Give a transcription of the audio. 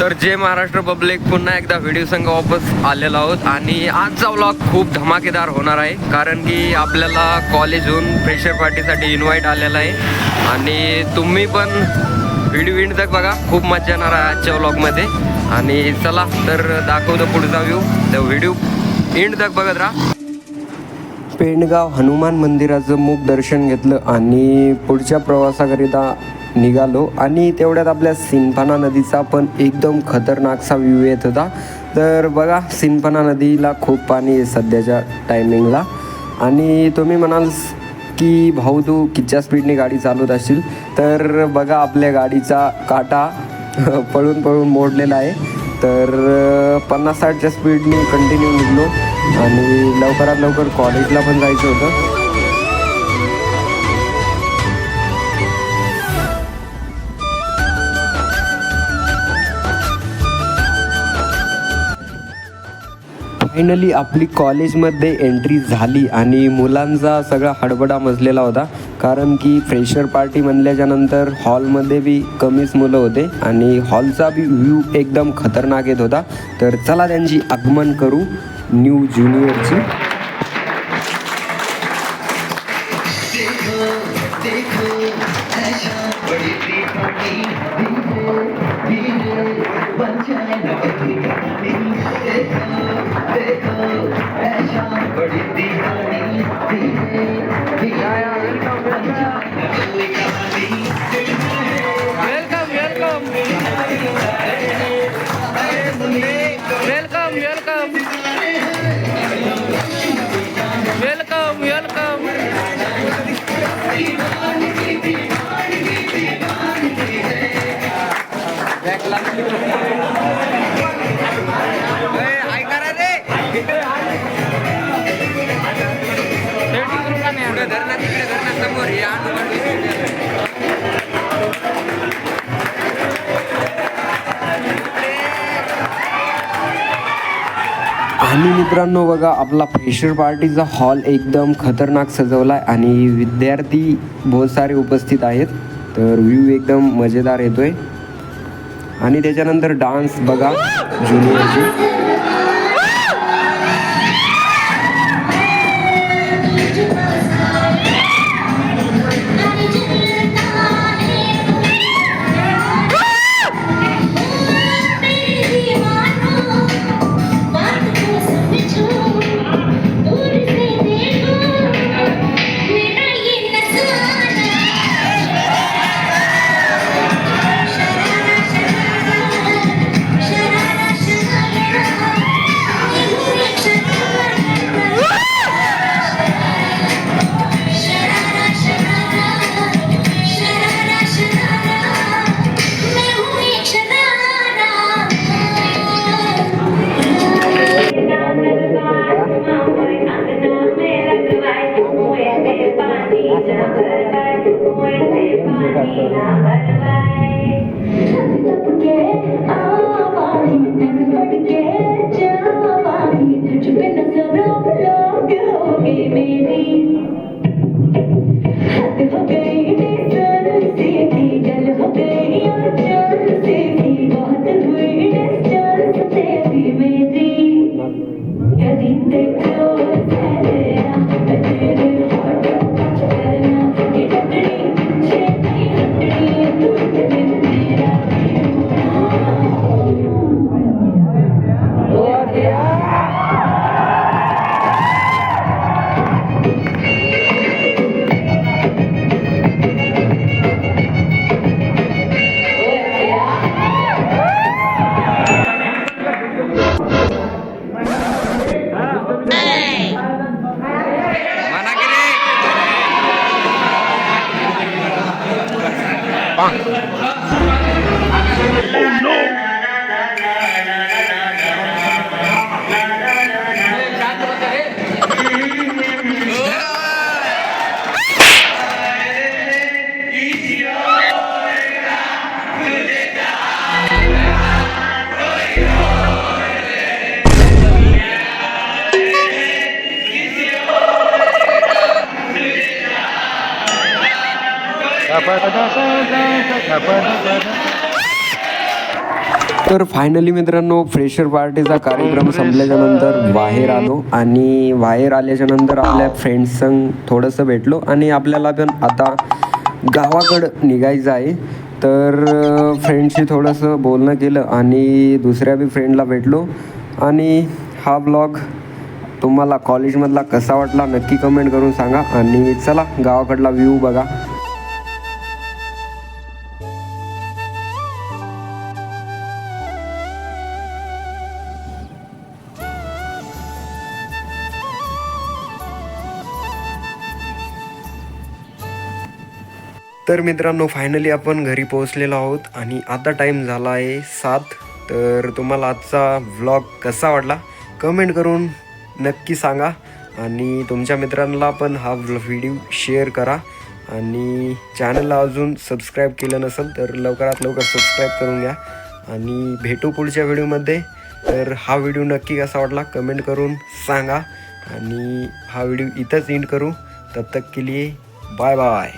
तर जय महाराष्ट्र पब्लिक, पुन्हा एकदा व्हिडिओ संघ वापस आलेलो आहोत आणि आजचा व्लॉग खूप धमाकेदार होणार आहे, कारण की आपल्याला कॉलेजहून फ्रेशर पार्टीसाठी इन्व्हाइट आलेला आहे आणि तुम्ही पण व्हिडिओ एंड तक बघा, खूप मजा येणार आहे आजच्या व्लॉगमध्ये. आणि चला तर दाखवतो पुढचा व्ह्यू, तर व्हिडिओ एंड तक बघत राहा. पेंडगाव हनुमान मंदिराचं मुख दर्शन घेतलं आणि पुढच्या प्रवासाकरिता निघालो. आणि तेवढ्यात आपल्या सिंदफणा नदीचा पण एकदम खतरनाकसा व्ह्यू येत होता. तर बघा, सिंदफणा नदीला खूप पाणी आहे सध्याच्या टायमिंगला. आणि तुम्ही म्हणाल की भाऊ तू किती स्पीडने गाडी चालवत असशील, तर बघा आपल्या गाडीचा काटा पळून पळून मोडलेला आहे. तर 50-60च्या स्पीडने कंटिन्यू निघलो आणि लवकरात लवकर कॉलेजला पण जायचं होतं. फायनली आपली कॉलेजमध्ये एंट्री झाली आणि मुलांचा सगळा हडबडा मचलेला होता, कारण की फ्रेशर पार्टी म्हणल्याच्यानंतर हॉलमध्ये बी कमीच मुलं होते आणि हॉलचा बी व्ह्यू एकदम खतरनाक येत होता. तर चला त्यांची आगमन करू न्यू ज्युनियरची. आणि मित्रांनो बघा, आपला फ्रेशर पार्टीचा हॉल एकदम खतरनाक सजवला आहे आणि विद्यार्थी बहुत सारे उपस्थित आहेत. तर व्ह्यू एकदम मजेदार येतोय. आणि त्याच्यानंतर डान्स बघा ज्युनियरची. तर फायनली मित्रांनो फ्रेशर पार्टीचा कार्यक्रम संपल्याच्या नंतर बाहेर आलो आणि बाहेर आल्याच्या नंतर आपल्या फ्रेंड्स संग थोडंसं भेटलो आणि आपल्याला पण आता गावाकडं निघायचं आहे. तर फ्रेंडशी थोडंसं बोलणं केलं आणि दुसऱ्या बी फ्रेंडला भेटलो. आणि हा ब्लॉग तुम्हाला कॉलेजमधला कसा वाटला नक्की कमेंट करून सांगा. आणि चला गावाकडला व्ह्यू बघा. तर मित्रांनो फायनली आपण घरी पोहोचलेलो आहोत आणि आता टाईम झाला आहे 7. तर तुम्हाला आजचा व्लॉग कसा वाटला कमेंट करून नक्की सांगा. आणि तुमच्या मित्रांना पण हा व्हिडिओ शेअर करा. आणि चॅनलला अजून सबस्क्राईब केलं नसेल तर लवकरात लवकर सबस्क्राईब करून घ्या. आणि भेटू पुढच्या व्हिडिओमध्ये. तर हा व्हिडिओ नक्की कसा वाटला कमेंट करून सांगा. आणि हा व्हिडिओ इथंच एंड करू. तब तक के लिए बाय बाय.